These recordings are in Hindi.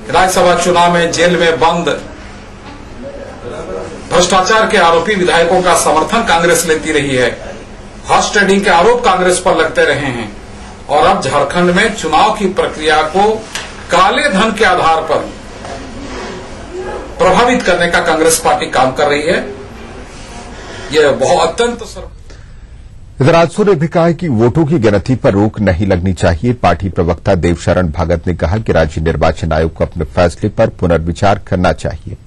राज्यसभा चुनाव में जेल में बंद भ्रष्टाचार के आरोपी विधायकों का समर्थन कांग्रेस लेती रही है। हॉर्स ट्रेडिंग के आरोप कांग्रेस पर लगते रहे हैं और अब झारखंड में चुनाव की प्रक्रिया को काले धन के आधार पर प्रभावित करने का कांग्रेस पार्टी काम कर रही है। यह बहुत अत्यंत इधर आजसू ने भी कहा है कि वोटों की गिनती पर रोक नहीं लगनी चाहिए। पार्टी प्रवक्ता देवशरण भगत ने कहा कि राज्य निर्वाचन आयोग को अपने फैसले पर पुनर्विचार करना चाहिए।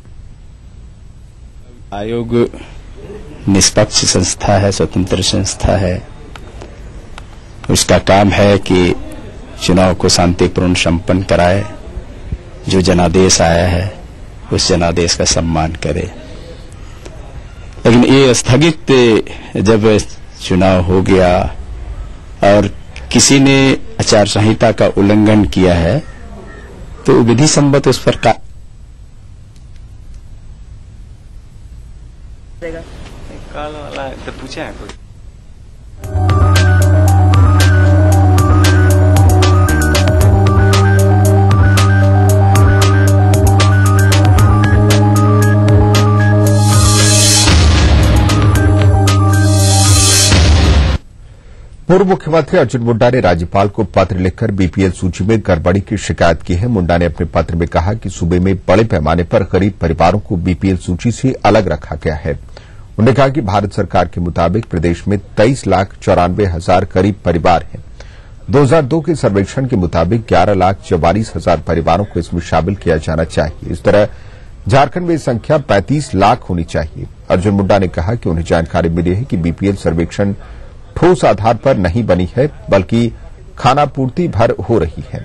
आयोग निष्पक्ष संस्था है, स्वतंत्र संस्था है। उसका काम है कि चुनाव को शांतिपूर्ण संपन्न कराए। जो जनादेश आया है उस जनादेश का सम्मान करे। लेकिन ये स्थगित जब चुनाव हो गया और किसी ने आचार संहिता का उल्लंघन किया है तो विधि सम्मत उस पर कल वाला तो पूछा है कोई। पूर्व मुख्यमंत्री अर्जुन मुंडा ने राज्यपाल को पत्र लिखकर बीपीएल सूची में गड़बड़ी की शिकायत की है। मुंडा ने अपने पत्र में कहा कि सूबे में बड़े पैमाने पर गरीब परिवारों को बीपीएल सूची से अलग रखा गया है। उन्होंने कहा कि भारत सरकार के मुताबिक प्रदेश में 23,94,000 गरीब परिवार हैं। 2002 के सर्वेक्षण के मुताबिक 11,44,000 परिवारों को इसमें शामिल किया जाना चाहिए। इस तरह झारखंड में संख्या 35 लाख होनी चाहिए। अर्जुन मुंडा ने कहा कि उन्हें जानकारी मिली है कि बीपीएल सर्वेक्षण ठोस आधार पर नहीं बनी है बल्कि खानापूर्ति भर हो रही है।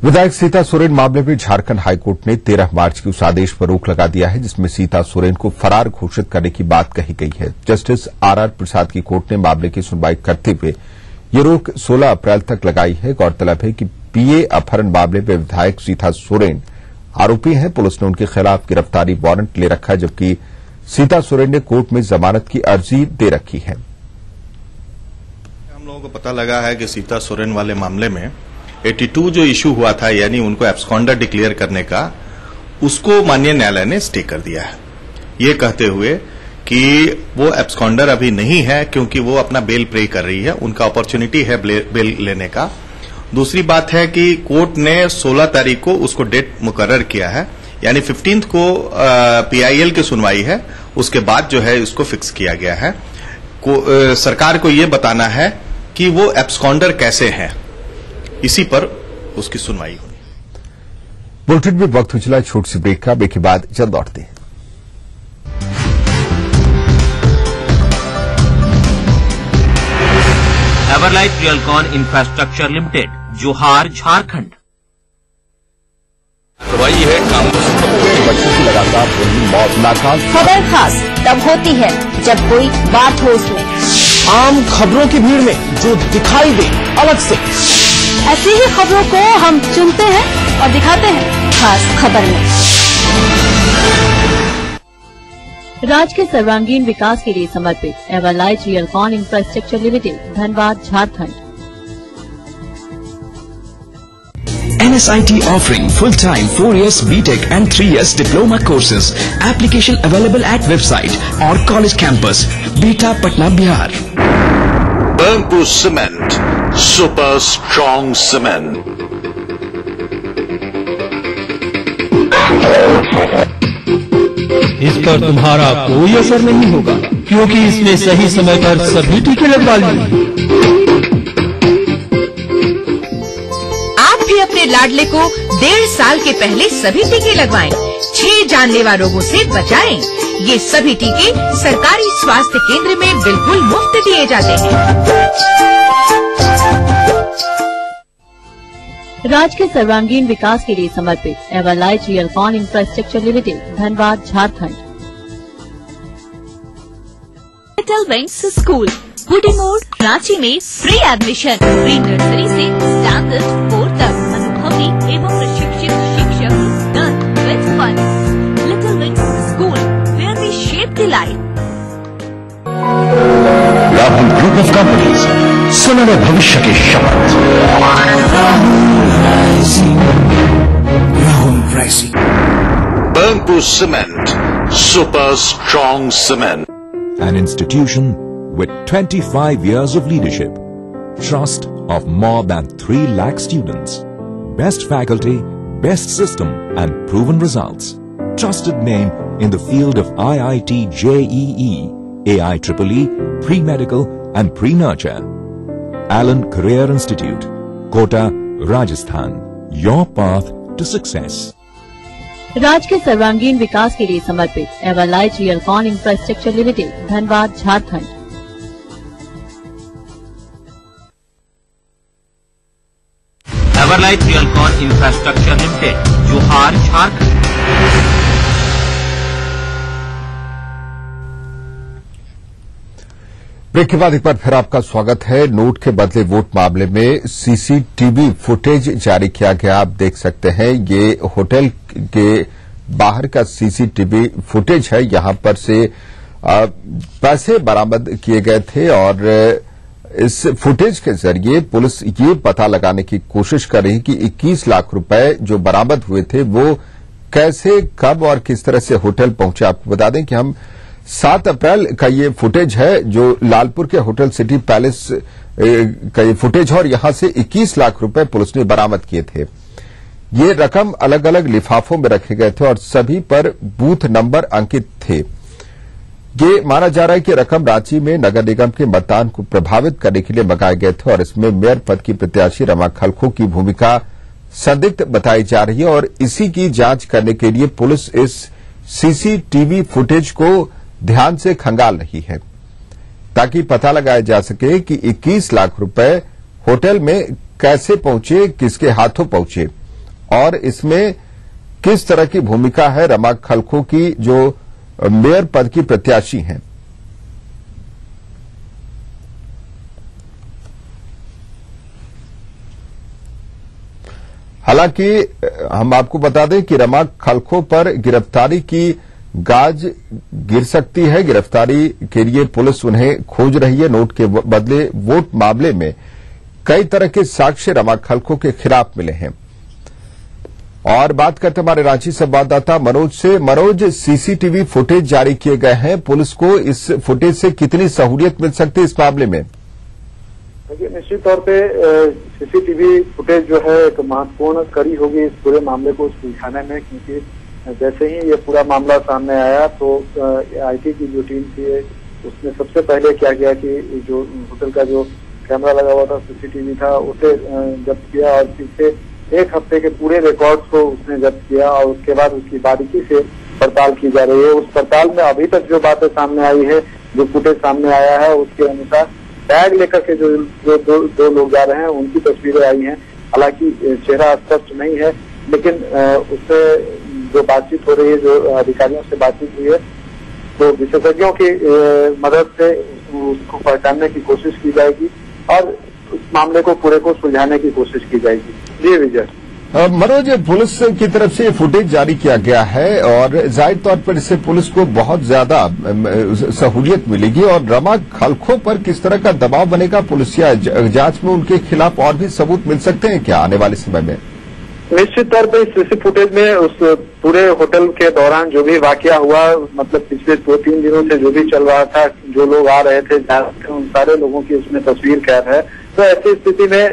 विधायक सीता सोरेन मामले में झारखंड हाईकोर्ट ने 13 मार्च के उस आदेश पर रोक लगा दिया है जिसमें सीता सोरेन को फरार घोषित करने की बात कही गई है। जस्टिस आरआर प्रसाद की कोर्ट ने मामले की सुनवाई करते हुए ये रोक 16 अप्रैल तक लगाई है। गौरतलब है कि पीए अपहरण मामले में विधायक सीता सोरेन आरोपी हैं। पुलिस ने उनके खिलाफ गिरफ्तारी वारंट ले रखा है जबकि सीता सोरेन ने कोर्ट में जमानत की अर्जी दे रखी है। हम लोगों को पता लगा है कि सीता सोरेन वाले मामले में 82 जो इश्यू हुआ था यानी उनको एब्सकॉन्डर डिक्लेयर करने का, उसको माननीय न्यायालय ने स्टे कर दिया है, ये कहते हुए कि वो एब्सकॉन्डर अभी नहीं है क्योंकि वो अपना बेल प्रे कर रही है, उनका अपॉर्चुनिटी है बेल लेने का। दूसरी बात है कि कोर्ट ने 16 तारीख को उसको डेट मुकर्रर किया है, यानी 15 को पीआईएल की सुनवाई है, उसके बाद जो है इसको फिक्स किया गया है। सरकार को ये बताना है कि वो एब्सकॉन्डर कैसे हैं, इसी पर उसकी सुनवाई होगी। बुलेटिन में वक्त हो चला छोटी सी ब्रेक का, ब्रेक के बाद जल्द लौटते हैं। एवरलाइफ रियलकॉन इंफ्रास्ट्रक्चर लिमिटेड, जोहार, झारखंड। वही है बच्चों की लगातार मौत नाकाम। खबर खास तब होती है जब कोई बात हो उसमें, आम खबरों की भीड़ में जो दिखाई दे अलग से। ऐसी ही खबरों को हम चुनते हैं और दिखाते हैं खास खबर में। राज्य के सर्वांगीण विकास के लिए समर्पित Everlife Realcon infrastructure limited, Dhanbad, Jharkhand. NSIT offering full-time 4 years BTech and 3 years diploma courses. Application available at website or college campus. Beta, Patna, Bihar. Burnpur Cement, super strong cement. इस पर तुम्हारा कोई असर नहीं होगा क्योंकि इसने सही समय पर सभी टीके लगवा लिए। आप भी अपने लाडले को 1.5 साल के पहले सभी टीके लगवाएं। 6 जानलेवा रोगों से बचाएं। ये सभी टीके सरकारी स्वास्थ्य केंद्र में बिल्कुल मुफ्त दिए जाते हैं। राज्य के सर्वांगीण विकास के लिए समर्पित Everlife Realcon infrastructure limited, Dhanbad, Jharkhand. Little wings school, Gudi Mor, Ranchi में फ्री एडमिशन, प्री नर्सरी से स्टैंडर्ड 4 तक, अनुभवी एवं प्रशिक्षित शिक्षक, nurse with fun. Little wings school, where we shape the life. Group of companies, सुनहरे भविष्य की शपथ। Burnpur Cement, super strong cement. An institution with 25 years of leadership, trust of more than 3 lakh students, best faculty, best system and proven results. Trusted name in the field of IIT JEE, AIEEE, pre-medical and pre-nurture. Allen Career Institute, Kota, Rajasthan. Your path to success. राज्य के सर्वांगीण विकास के लिए समर्पित Everlight Realcon infrastructure limited, Dhanbad, Jharkhand. Everlight Realcon infrastructure limited, जोहार, झारखंड। ब्रेक के बाद एक बार फिर आपका स्वागत है। नोट के बदले वोट मामले में सीसीटीवी फुटेज जारी किया गया। आप देख सकते हैं ये होटल के बाहर का सीसीटीवी फुटेज है। यहां पर से पैसे बरामद किए गए थे और इस फुटेज के जरिए पुलिस ये पता लगाने की कोशिश कर रही कि 21 लाख रुपए जो बरामद हुए थे वो कैसे, कब और किस तरह से होटल पहुंचे। आपको बता दें कि हम 7 अप्रैल का ये फुटेज है जो लालपुर के होटल सिटी पैलेस का ये फुटेज है और यहां से 21 लाख रुपए पुलिस ने बरामद किए थे। ये रकम अलग अलग लिफाफों में रखे गए थे और सभी पर बूथ नंबर अंकित थे। ये माना जा रहा है कि रकम रांची में नगर निगम के मतदान को प्रभावित करने के लिए मंगाए गए थे और इसमें मेयर पद की प्रत्याशी रमा खलखो की भूमिका संदिग्ध बताई जा रही है और इसी की जांच करने के लिए पुलिस इस सीसीटीवी फुटेज को ध्यान से खंगाल रही है ताकि पता लगाया जा सके कि 21 लाख रुपए होटल में कैसे पहुंचे, किसके हाथों पहुंचे और इसमें किस तरह की भूमिका है रमा खलखो की जो मेयर पद की प्रत्याशी हैं। हालांकि हम आपको बता दें कि रमा खलखो पर गिरफ्तारी की गाज गिर सकती है। गिरफ्तारी के लिए पुलिस उन्हें खोज रही है। नोट के बदले वोट मामले में कई तरह के साक्ष्य रमा खलखो के खिलाफ मिले हैं। और बात करते हमारे रांची संवाददाता मनोज से। मनोज, सीसीटीवी फुटेज जारी किए गए हैं, पुलिस को इस फुटेज से कितनी सहूलियत मिल सकती है इस मामले में? देखिए, निश्चित तौर पे सीसीटीवी फुटेज जो है एक महत्वपूर्ण कड़ी होगी इस पूरे मामले को सुलझाने में, क्योंकि जैसे ही ये पूरा मामला सामने आया तो आईटी की जो टीम थी उसने सबसे पहले क्या किया कि जो होटल का जो कैमरा लगा हुआ था, सीसीटीवी था, उसे जब्त किया और पिछले 1 हफ्ते के पूरे रिकॉर्ड्स को उसने जब्त किया और उसके बाद उसकी बारीकी से पड़ताल की जा रही है। उस पड़ताल में अभी तक जो बातें सामने आई है, जो फुटेज सामने आया है, उसके अनुसार बैग लेकर के जो दो लोग जा रहे हैं उनकी तस्वीरें आई हैं। हालांकि चेहरा स्पष्ट नहीं है, लेकिन उससे जो बातचीत हो रही है, जो अधिकारियों से बातचीत हुई है, तो विशेषज्ञों की मदद से उसको पहचानने की कोशिश की जाएगी और उस मामले को पूरे को सुलझाने की कोशिश की जाएगी। जी विजय। मनोज, पुलिस की तरफ से फुटेज जारी किया गया है और जाहिर तौर पर इससे पुलिस को बहुत ज्यादा सहूलियत मिलेगी और रमा खलखो पर किस तरह का दबाव बनेगा? पुलिस या जांच में उनके खिलाफ और भी सबूत मिल सकते हैं क्या आने वाले समय में? निश्चित तौर पर इस सीसी फुटेज में उस पूरे होटल के दौरान जो भी वाकया हुआ, मतलब पिछले 2-3 दिनों से जो भी चल रहा था, जो लोग आ रहे थे उन सारे लोगों की उसमें तस्वीर कैद है। तो ऐसी स्थिति में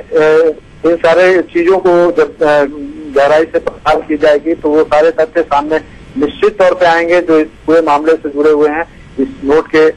इन सारे चीजों को जब गहराई से पड़ताल की जाएगी तो वो सारे तथ्य सामने निश्चित तौर पे आएंगे जो इस पूरे मामले से जुड़े हुए हैं। इस नोट के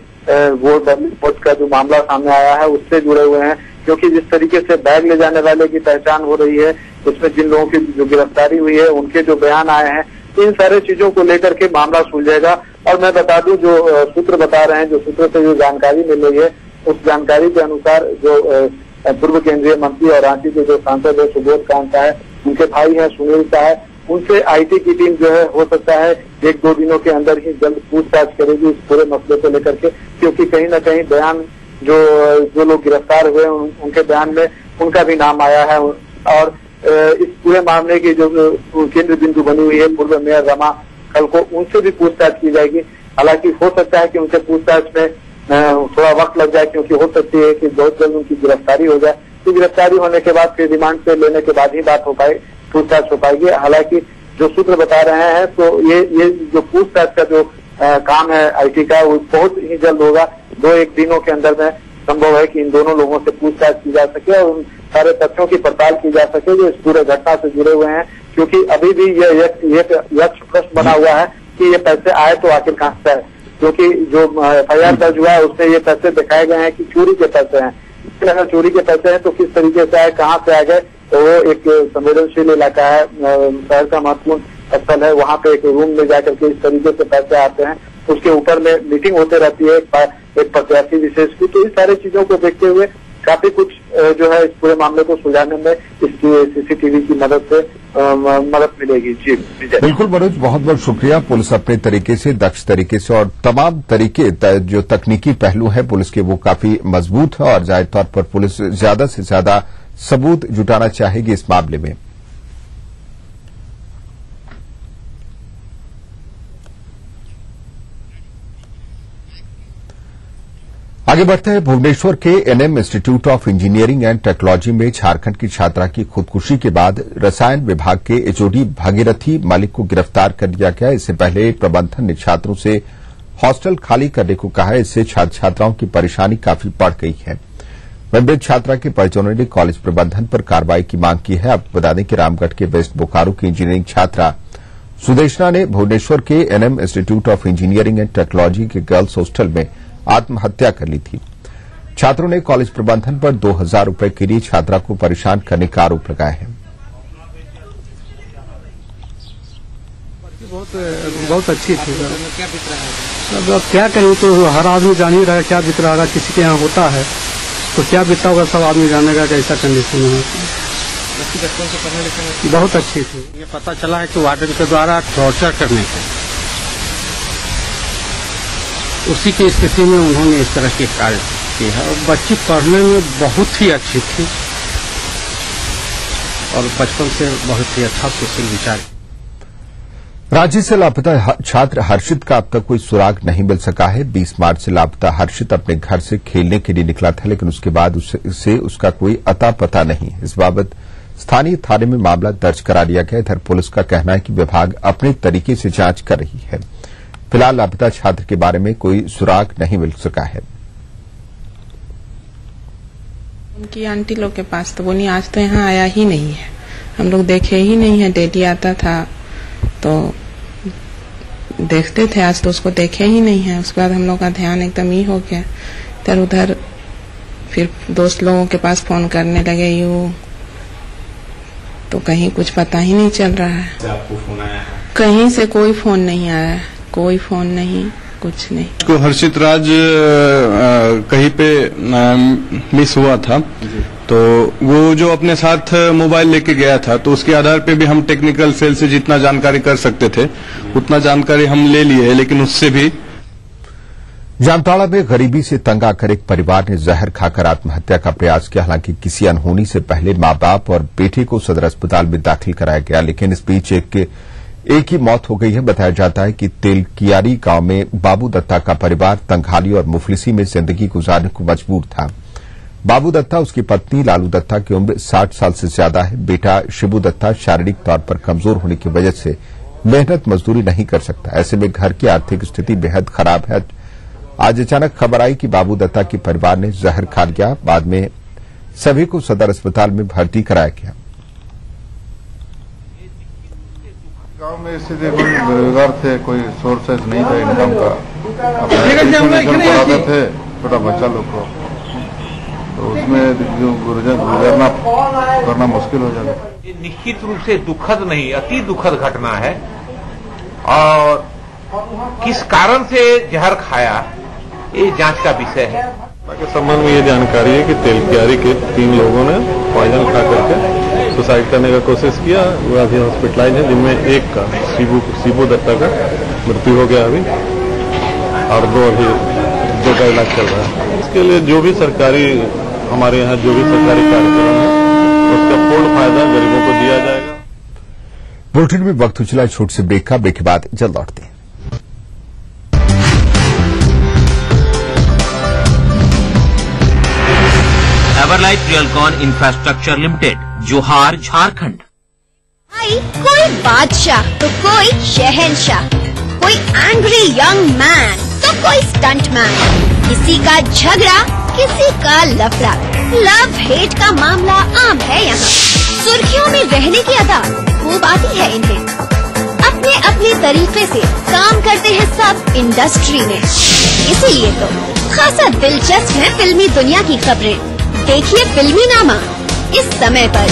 वोट का जो मामला सामने आया है उससे जुड़े हुए हैं, क्योंकि जिस तरीके से बैग ले जाने वाले की पहचान हो रही है, उसमें जिन लोगों की जो गिरफ्तारी हुई है उनके जो बयान आए हैं, तो इन सारे चीजों को लेकर के मामला सुलझेगा। और मैं बता दूं, जो सूत्र बता रहे हैं, जो सूत्रों से जो जानकारी मिल रही है, उस जानकारी के अनुसार जो पूर्व केंद्रीय मंत्री और रांची के जो सांसद है सुबोध कांत है, उनके भाई है सुनील है, उनसे आईटी की टीम जो है हो सकता है 1-2 दिनों के अंदर ही जल्द पूछताछ करेगी इस पूरे मसले को लेकर के, क्योंकि कहीं न कहीं बयान जो लोग गिरफ्तार हुए उनके बयान में उनका भी नाम आया है। और इस पूरे मामले की जो केंद्र बिंदु बनी हुई है पूर्व मेयर रमा खलखो, उनसे भी पूछताछ की जाएगी। हालांकि हो सकता है कि उनसे पूछताछ में थोड़ा वक्त लग जाए, क्योंकि हो सकती है कि बहुत जल्द उनकी गिरफ्तारी हो जाए। तो गिरफ्तारी होने के बाद फिर रिमांड पे लेने के बाद ही बात हो पाए, पूछताछ हो पाएगी। हालांकि जो सूत्र बता रहे हैं तो ये जो पूछताछ का जो काम है IT का, वो बहुत ही जल्द होगा। 2-1 दिनों के अंदर में संभव है कि इन दोनों लोगों से पूछताछ की जा सके और उन सारे तथ्यों की पड़ताल की जा सके जो इस पूरे घटना से जुड़े हुए हैं, क्योंकि अभी भी ये यक्ष प्रश्न बना हुआ है कि ये पैसे आए तो आखिर कहां से आए, क्योंकि जो FIR दर्ज हुआ है उसमें ये पैसे दिखाए गए हैं कि चोरी के पैसे हैं। अगर चोरी के पैसे हैं तो किस तरीके से आए, कहाँ से आ गए, तो वो एक संवेदनशील इलाका है, शहर का महत्वपूर्ण स्थल है। वहाँ पे एक रूम में जाकर के इस तरीके से पैसे आते हैं, उसके ऊपर में मीटिंग होते रहती है एक प्रत्याशी विशेष की। तो इस सारी चीजों को देखते हुए काफी कुछ जो है इस पूरे मामले को सुलझाने में इसकी CCTV की मदद से मदद मिलेगी। जी विजय। बिल्कुल मनोज, बहुत बहुत शुक्रिया। पुलिस अपने तरीके से, दक्ष तरीके से और तमाम तरीके जो तकनीकी पहलू है पुलिस के वो काफी मजबूत है और जाहिर तौर पर पुलिस ज्यादा से ज्यादा सबूत जुटाना चाहेगी इस मामले में। आगे बढ़ते हैं। भुवनेश्वर के NM institute of engineering and technology में झारखंड की छात्रा की खुदकुशी के बाद रसायन विभाग के HOD भागीरथी मलिक को गिरफ्तार कर लिया गया। इससे पहले प्रबंधन ने छात्रों से हॉस्टल खाली करने को कहा है। इससे छात्र छात्राओं की परेशानी काफी बढ़ गई है। वहीं छात्रा के परिजनों ने कॉलेज प्रबंधन पर कार्रवाई की मांग की है। आपको बता दें कि रामगढ़ के वेस्ट बोकारो की इंजीनियरिंग छात्रा सुदेशना ने भुवनेश्वर के NM institute of engineering and technology के गर्ल्स हॉस्टल में आत्महत्या कर ली थी। छात्रों ने कॉलेज प्रबंधन पर 2000 रुपए के लिए छात्रा को परेशान करने का आरोप लगाया है। बहुत अच्छी थी सर। अब क्या करें, तो हर आदमी जान ही रहा है क्या बीत रहा है, किसी के यहाँ होता है तो क्या बीतता होगा, सब आदमी जानेगा कि ऐसा कंडीशन है। बचपन से पढ़ने लिखने में बहुत अच्छी थी। ये पता चला है कि वार्डन के द्वारा टॉर्चर करने के उसी की स्थिति में उन्होंने इस तरह के कार्य किए हैं। और बच्ची पढ़ने में बहुत ही अच्छी थी और बचपन से बहुत ही अच्छा सुशील विचार। राज्य से लापता छात्र हर्षित का अब तक कोई सुराग नहीं मिल सका है। 20 मार्च से लापता हर्षित अपने घर से खेलने के लिए निकला था, लेकिन उसके बाद उससे उसका कोई अता पता नहीं। इस बाबत स्थानीय थाने में मामला दर्ज करा लिया गया। इधर पुलिस का कहना है कि विभाग अपने तरीके से जांच कर रही है। फिलहाल लापता छात्र के बारे में कोई सुराग नहीं मिल सका है। उनकी आंटी लोग के पास तो बोली आज तो यहाँ आया ही नहीं है, हम लोग देखे ही नहीं है। डेली आता था तो देखते थे, आज तो उसको देखे ही नहीं है। उसके बाद हम लोग का ध्यान एकदम ही हो गया इधर उधर। फिर दोस्त लोगों के पास फोन करने लगे यूं, तो कहीं कुछ पता ही नहीं चल रहा है। आपको फोन आया है? कहीं से कोई फोन नहीं आया है, कोई फोन नहीं, कुछ नहीं। को हर्षित राज कहीं पे मिस हुआ था, तो वो जो अपने साथ मोबाइल लेके गया था, तो उसके आधार पे भी हम टेक्निकल सेल से जितना जानकारी कर सकते थे उतना जानकारी हम ले लिए, लेकिन उससे भी। जामताड़ा में गरीबी से तंग आकर एक परिवार ने जहर खाकर आत्महत्या का प्रयास किया। हालांकि किसी अनहोनी से पहले मां बाप और बेटे को सदर अस्पताल में दाखिल कराया गया, लेकिन इस बीच एक ही मौत हो गई है। बताया जाता है कि तेलकियारी गांव में बाबू दत्ता का परिवार तंगहाली और मुफलिसी में जिंदगी गुजारने को मजबूर था। बाबू दत्ता, उसकी पत्नी लालू दत्ता की उम्र 60 साल से ज्यादा है। बेटा शिबू दत्ता शारीरिक तौर पर कमजोर होने की वजह से मेहनत मजदूरी नहीं कर सकता। ऐसे में घर की आर्थिक स्थिति बेहद खराब है। आज अचानक खबर आई कि बाबू दत्ता के परिवार ने जहर खा लिया। बाद में सभी को सदर अस्पताल में भर्ती कराया गया। गांव में स्थिति कोई बेरोजगार थे, कोई सोर्सेज नहीं था इनकम का। पढ़ाते थे छोटा बच्चा लोग को, तो उसमें जो गुजरना करना मुश्किल हो जाता। ये निश्चित रूप से दुखद नहीं, अति दुखद घटना है। और किस कारण से जहर खाया ये जांच का विषय है। के संबंध में ये जानकारी है कि तेलकियारी के 3 लोगों ने पॉइजन खा करके सुसाइड करने का कोशिश किया। वो अभी हॉस्पिटलाइज है, जिनमें एक का शिबू दत्ता का मृत्यु हो गया अभी, और 2 का इलाज चल रहा है। इसके लिए जो भी सरकारी हमारे यहाँ जो भी सरकारी कार्यक्रम है उसका पूर्ण फायदा गरीबों को दिया जाएगा। बुलेटिन में वक्त उछला छोट से ब्रेक का। ब्रेक के बाद जल्द लौटते हैं। एवरलाइट रियलकॉन इंफ्रास्ट्रक्चर लिमिटेड, जोहार, झारखंड। कोई बादशाह तो कोई शहंशाह, कोई एंग्री यंग मैन तो कोई स्टंट मैन, किसी का झगड़ा किसी का लफड़ा, लव हेट का मामला आम है यहाँ। सुर्खियों में रहने की अदा खूब आती है इन्हें, अपने अपने तरीके से काम करते हैं सब इंडस्ट्री में, इसीलिए तो खासा दिलचस्प है फिल्मी दुनिया की खबरें। देखिए फिल्मी नामा इस समय पर।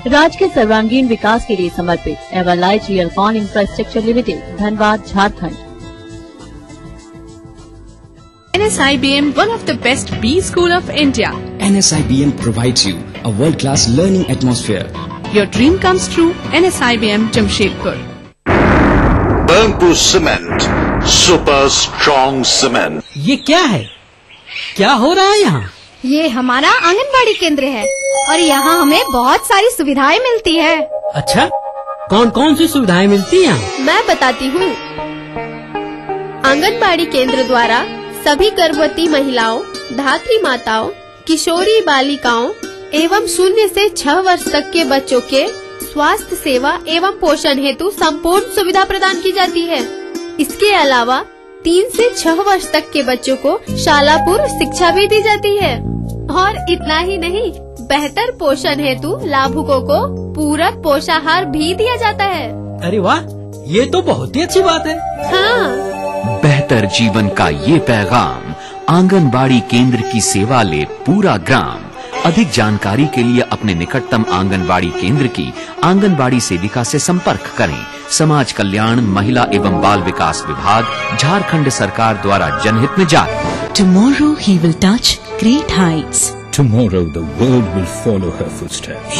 राज्य के सर्वांगीण विकास के लिए समर्पित Everlight Realcon infrastructure limited, Dhanbad, Jharkhand. NSIBM, one of the best B school of India. NSIBM provides you a world-class learning atmosphere. Your dream comes true. NSIBM Jamshedpur. Burnpur Cement, super strong cement. ये क्या है? क्या हो रहा है यहाँ? ये हमारा आंगनबाड़ी केंद्र है और यहाँ हमें बहुत सारी सुविधाएं मिलती है। अच्छा, कौन कौन सी सुविधाएं मिलती हैं? मैं बताती हूँ। आंगनबाड़ी केंद्र द्वारा सभी गर्भवती महिलाओं, धात्री माताओं, किशोरी बालिकाओं एवं 0 से 6 वर्ष तक के बच्चों के स्वास्थ्य सेवा एवं पोषण हेतु संपूर्ण सुविधा प्रदान की जाती है। इसके अलावा 3 से 6 वर्ष तक के बच्चों को शाला पूर्व शिक्षा भी दी जाती है और इतना ही नहीं, बेहतर पोषण हेतु लाभुकों को पूरक पोषाहार भी दिया जाता है। अरे वाह, ये तो बहुत ही अच्छी बात है। हाँ। बेहतर जीवन का ये पैगाम, आंगनबाड़ी केंद्र की सेवा ले पूरा ग्राम। अधिक जानकारी के लिए अपने निकटतम आंगनबाड़ी केंद्र की आंगनबाड़ी सेविका से संपर्क करें। समाज कल्याण, महिला एवं बाल विकास विभाग, झारखंड सरकार द्वारा जनहित में जारी। Tomorrow he will touch great heights. Tomorrow the world will follow her footsteps.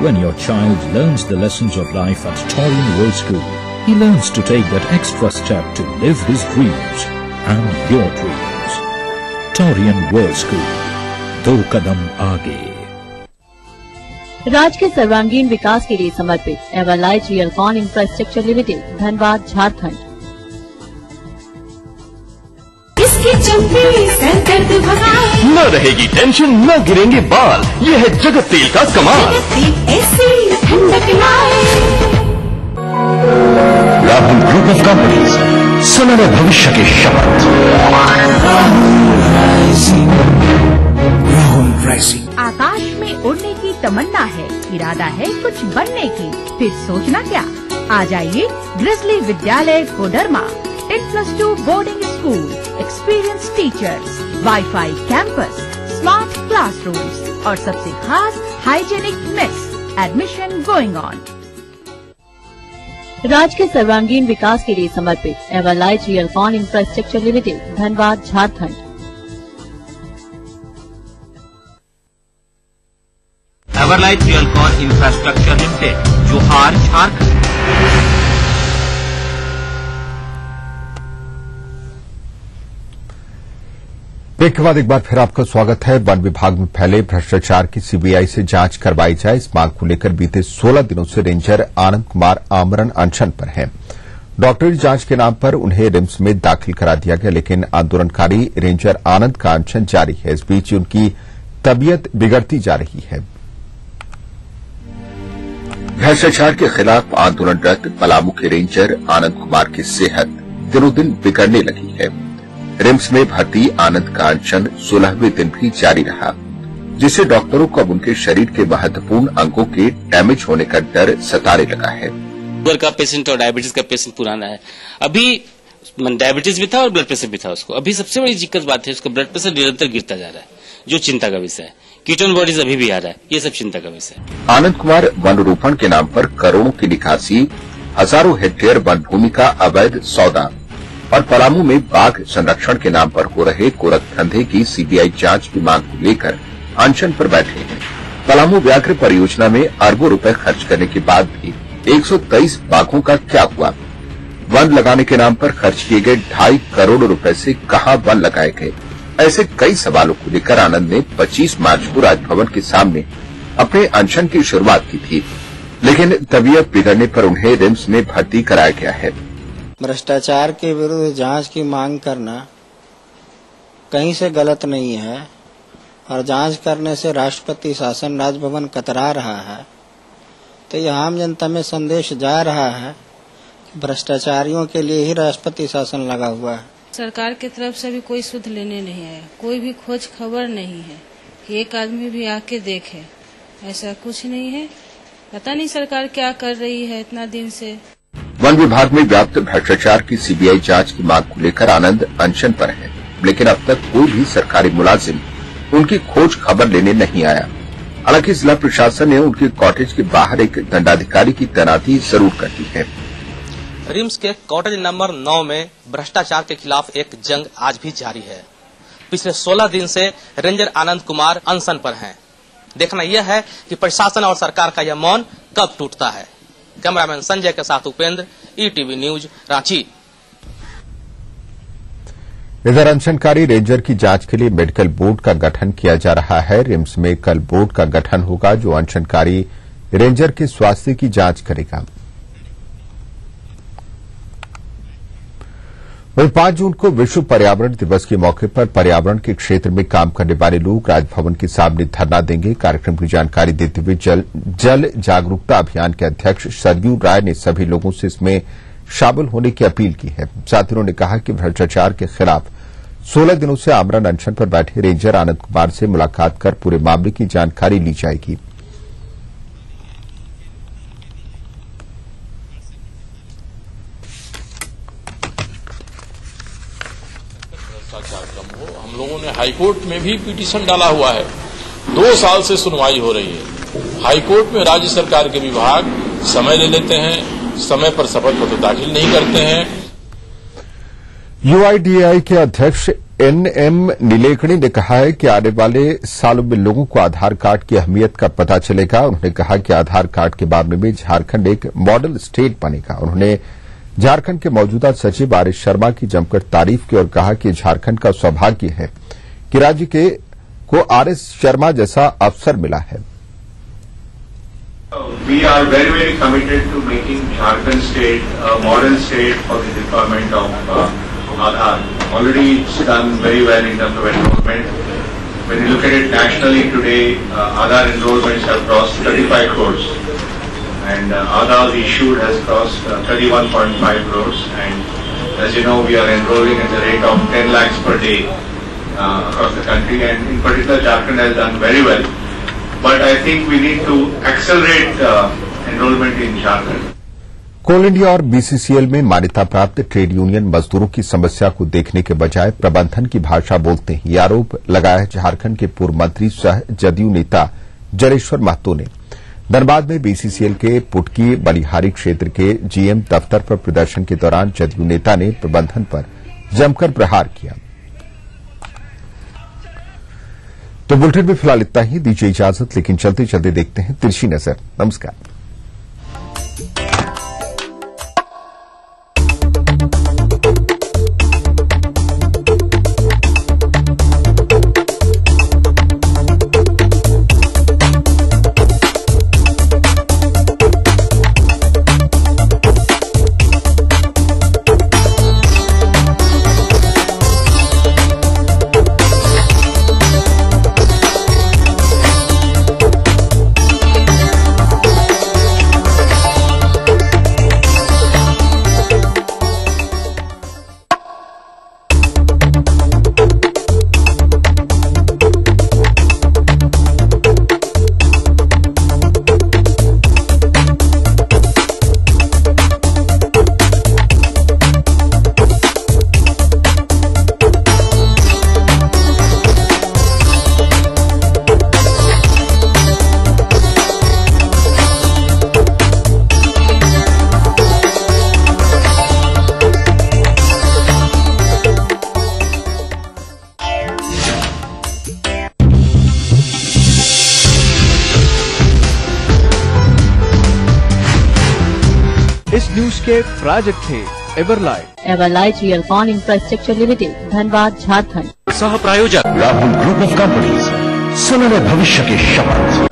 When your child learns the lessons of life at Taurian World School, he learns to take that extra step to live his dreams and your dreams. Taurian World School, 2 कदम आगे। राज्य के सर्वांगीण विकास के लिए समर्पित Everlight Realcon infrastructure limited, Dhanbad, Jharkhand. न रहेगी टेंशन, न गिरेंगे बाल, ये है जगत तेल का कमाल। राहुल ग्रुप ऑफ कंपनीज, सुनहरे भविष्य के शपथ। राहुल राइजिंग। आकाश में उड़ने की तमन्ना है, इरादा है कुछ बनने की, फिर सोचना क्या। आ जाइए Grizzly Vidyalaya Koderma, 10+2 boarding school, experience teachers, wifi campus, smart classrooms और सबसे खास hygienic mess. Admission going on. राज्य के सर्वांगीण विकास के लिए समर्पित Everlight Realcon infrastructure limited, Dhanbad, Jharkhand. Everlight Realcon infrastructure limited, जोहार, झारखंड। ब्रेक के बाद एक बार फिर आपका स्वागत है। वन विभाग में फैले भ्रष्टाचार की सीबीआई से जांच करवाई जाए, इस मांग को लेकर बीते 16 दिनों से रेंजर आनंद कुमार आमरण अनशन पर हैं। डॉक्टरी जांच के नाम पर उन्हें रिम्स में दाखिल करा दिया गया, लेकिन आंदोलनकारी रेंजर आनंद का अनशन जारी है। इस बीच उनकी तबीयत बिगड़ती जा रही है। भ्रष्टाचार के खिलाफ आंदोलनरत पलामू के रेंजर आनंद कुमार की सेहत दिनों दिन बिगड़ने लगी है। रिम्स में भर्ती आनंद का अनशन 16वें दिन भी जारी रहा, जिससे डॉक्टरों को अब उनके शरीर के महत्वपूर्ण अंगों के डैमेज होने का डर सताने लगा है। शुगर का पेशेंट और डायबिटीज का पेशेंट पुराना है, अभी डायबिटीज भी था और ब्लड प्रेशर भी था उसको। अभी सबसे बड़ी दिक्कत बात है, उसका ब्लड प्रेशर निरंतर गिरता जा रहा है, जो चिंता का विषय है। कीटोन बॉडीज अभी भी आ रहा है, ये सब चिंता का विषय है। आनंद कुमार वन रोपण के नाम पर करोड़ों की निकासी, हजारों हेक्टेयर वन भूमि का अवैध सौदा और पलामू में बाघ संरक्षण के नाम पर हो रहे गोरख धंधे की सीबीआई जांच की मांग को लेकर अनशन पर बैठे हैं। पलामू व्याघ्र परियोजना में अरबों रुपए खर्च करने के बाद भी 123 बाघों का क्या हुआ? वन लगाने के नाम पर खर्च किए गए 2.5 करोड़ रुपए से कहां वन लगाए गए? ऐसे कई सवालों को लेकर आनंद ने 25 मार्च को राजभवन के सामने अपने अनशन की शुरुआत की थी, लेकिन तबीयत बिगड़ने पर उन्हें रिम्स में भर्ती कराया गया है। भ्रष्टाचार के विरुद्ध जांच की मांग करना कहीं से गलत नहीं है और जांच करने से राष्ट्रपति शासन राजभवन कतरा रहा है, तो यह आम जनता में संदेश जा रहा है कि भ्रष्टाचारियों के लिए ही राष्ट्रपति शासन लगा हुआ है। सरकार की तरफ से भी कोई सुध लेने नहीं आया, कोई भी खोज खबर नहीं है कि एक आदमी भी आके देखे, ऐसा कुछ नहीं है। पता नहीं सरकार क्या कर रही है इतना दिन से। वन विभाग में व्याप्त भ्रष्टाचार की सीबीआई जांच की मांग को लेकर आनंद अनशन पर है, लेकिन अब तक कोई भी सरकारी मुलाजिम उनकी खोज खबर लेने नहीं आया। हालांकि जिला प्रशासन ने उनके कॉटेज के बाहर एक दंडाधिकारी की तैनाती जरूर कर दी है। रिम्स के कॉटेज नंबर 9 में भ्रष्टाचार के खिलाफ एक जंग आज भी जारी है। पिछले 16 दिन से रेंजर आनंद कुमार अनशन पर हैं। देखना यह है कि प्रशासन और सरकार का यह मौन कब टूटता है। कैमरामैन संजय के साथ उपेंद्र, ईटीवी न्यूज, रांची। इधर अनशनकारी रेंजर की जांच के लिए मेडिकल बोर्ड का गठन किया जा रहा है। रिम्स में कल बोर्ड का गठन होगा जो अनशनकारी रेंजर के स्वास्थ्य की जांच करेगा। वहीं 5 जून को विश्व पर्यावरण दिवस के मौके पर पर्यावरण के क्षेत्र में काम करने वाले लोग राजभवन के सामने धरना देंगे। कार्यक्रम की जानकारी देते हुए जल जागरूकता अभियान के अध्यक्ष सरयू राय ने सभी लोगों से इसमें शामिल होने की अपील की है। साथ ही उन्होंने कहा कि भ्रष्टाचार के खिलाफ 16 दिनों से आमरण अनशन पर बैठे रेंजर आनंद कुमार से मुलाकात कर पूरे मामले की जानकारी ली जाएगी। हम लोगों ने हाईकोर्ट में भी पिटीशन डाला हुआ है। 2 साल से सुनवाई हो रही है। हाईकोर्ट में राज्य सरकार के विभाग समय ले लेते हैं, समय पर शपथ पत्र दाखिल नहीं करते हैं। यूआईडीएआई के अध्यक्ष एनएम नीलेकणी ने कहा है कि आने वाले सालों में लोगों को आधार कार्ड की अहमियत का पता चलेगा। उन्होंने कहा कि आधार कार्ड के मामले में झारखंड एक मॉडल स्टेट बनेगा। उन्होंने झारखंड के मौजूदा सचिव आर एस शर्मा की जमकर तारीफ की और कहा कि झारखंड का सौभाग्य है कि राज्य को आर एस शर्मा जैसा अफसर मिला है। We are very, very committed to making Jharkhand state a model state for the deployment of Aadhaar. Already it's done very well in terms of enrollment. When you look at it nationally today, Aadhaar enrollments have crossed 35 crores. And Aadhaar issued has crossed 31.5 crores. And as you know, we are enrolling at the rate of 10 lakhs per day across the country. And in particular, Jharkhand has done very well. But I think we need to accelerate enrollment in Jharkhand. Coal India और बीसीसीएल में मान्यता प्राप्त ट्रेड यूनियन मजदूरों की समस्या को देखने के बजाय प्रबंधन की भाषा बोलते हैं, ये आरोप लगाया झारखंड के पूर्व मंत्री सह जदयू नेता जलेश्वर महतो ने। धनबाद में बीसीसीएल के पुटकी बलिहारी क्षेत्र के जीएम दफ्तर पर प्रदर्शन के दौरान जदयू नेता ने प्रबंधन पर जमकर प्रहार किया। तो बुलेटिन में फिलहाल इतना ही। दीजिए इजाजत, लेकिन चलते चलते देखते हैं तिरछी नजर। नमस्कार। इस न्यूज के प्रायोजक थे Everlight Realcon infrastructure limited, Dhanbad, Jharkhand. सह प्रायोजक राहुल ग्रुप ऑफ कंपनीज, सुनहरे भविष्य की शपथ।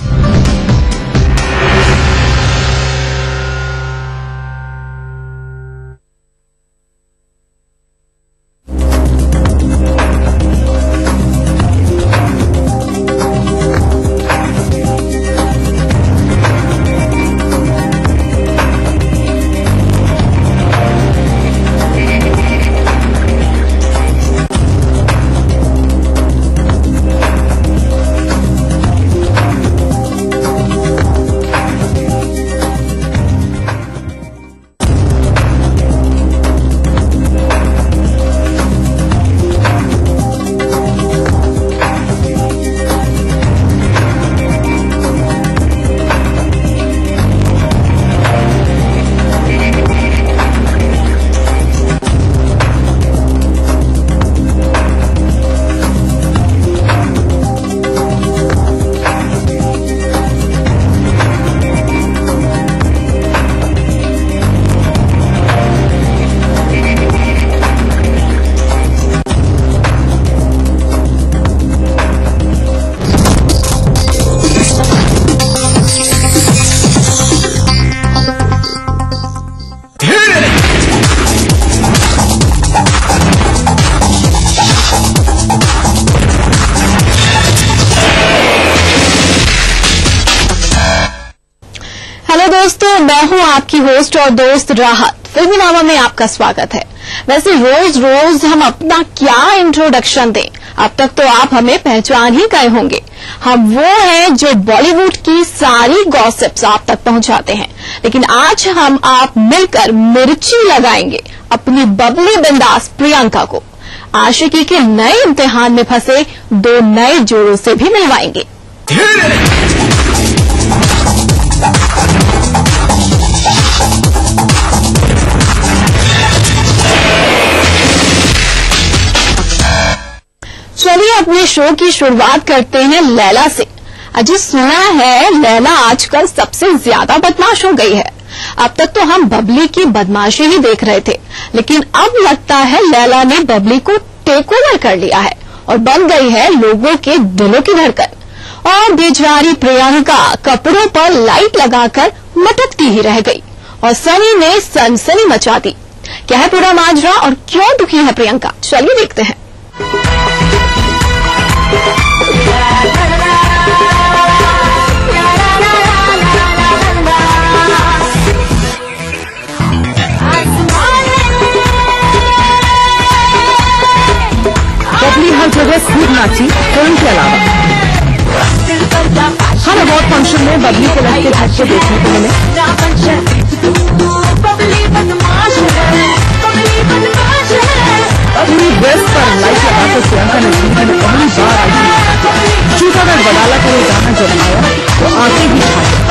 मैं हूँ आपकी होस्ट और दोस्त राहत। फिल्मी नामा में आपका स्वागत है। वैसे रोज रोज हम अपना क्या इंट्रोडक्शन दें, अब तक तो आप हमें पहचान ही गए होंगे। हम वो हैं जो बॉलीवुड की सारी गॉसिप्स आप तक पहुंचाते हैं, लेकिन आज हम आप मिलकर मिर्ची लगाएंगे अपनी बबली बिंदास प्रियंका को। आशिकी के नए इम्तिहान में फंसे दो नए जोड़ों से भी मिलवाएंगे। चलिए अपने शो की शुरुआत करते हैं लैला से। अजी सुना है लैला आजकल सबसे ज्यादा बदमाश हो गई है। अब तक तो हम बबली की बदमाशी ही देख रहे थे, लेकिन अब लगता है लैला ने बबली को टेक ओवर कर लिया है और बन गई है लोगों के दिलों की धड़कन। और बेचारी प्रियंका कपड़ों पर लाइट लगाकर मटकती ही रह गई और सनी ने सनसनी मचा दी। क्या है पूरा माजरा और क्यों दुखी है प्रियंका, चलिए देखते हैं। बबली हर जगह खूब नाची, फिल्म के अलावा हर अवार्ड फंक्शन में बबली के लड़के झटके देखने को मिले। पूरी ड्रेस पर लाइट लगाकर प्रियंका ने जिंदगी में पहली बार आई थी। चूतागढ़ बडाला का गाना जब आया तो आंखें ही छा गई।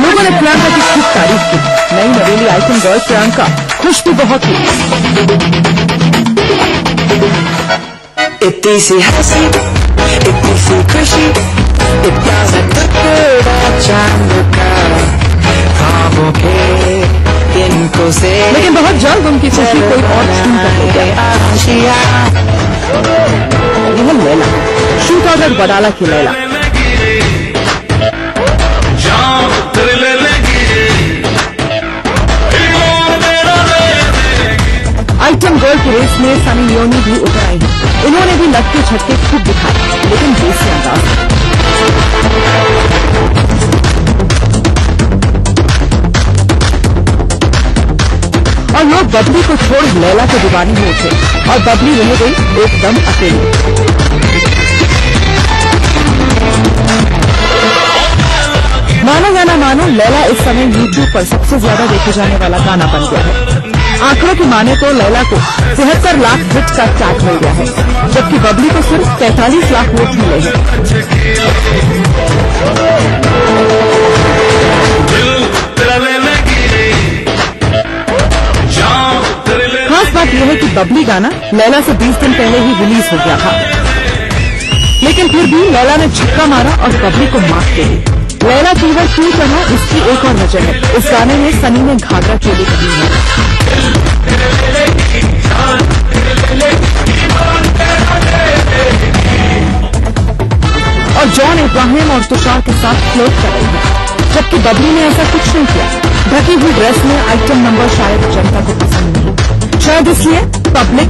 लोगों ने प्रियंका की खूब तारीफ की। नई नवेली आइटम गर्ल प्रियंका खुश भी बहुत हुई। इतनी सी हंसी, इतनी सी खुशी, इतना सा टुकड़ा चांद का, ख्वाबों के इनको से। लेकिन बहुत जल्द उनकी खुशी कोई और छीन कर ले गया। यह लैला, चूतागढ़ बडाला की लैला। आइटम गर्ल की रेस में सनी लियोनी भी उतर आई है। इन्होंने भी लटके झटके खूब दिखाए, लेकिन देसी अंदाज। और लोग बबली को छोड़ लैला के दीवानी हो उठे और बबली रह गई एकदम अकेली। मानो या ना मानो, लैला इस समय YouTube पर सबसे ज्यादा देखे जाने वाला गाना बन गया है। आंकड़ों की माने तो लैला को 73 लाख हिट का टैग मिल गया है, जबकि बबली को सिर्फ 45 लाख वोट मिले हैं। खास बात यह है कि बबली गाना लैला से 20 दिन पहले ही रिलीज हो गया था, लेकिन फिर भी लैला ने छक्का मारा और बबली को मात दे दी। लैला फीवर क्यों चढ़ा, इसकी एक और वजह है। इस गाने में सनी ने घाघरा चोली पहनी है। और जॉन इब्राहिम और तुषार के साथ फ्लोट कर रही है, जबकि बबली ने ऐसा कुछ नहीं किया। ढकी हुई ड्रेस में आइटम नंबर शायद जनता को पसंद नहीं, शायद इसलिए पब्लिक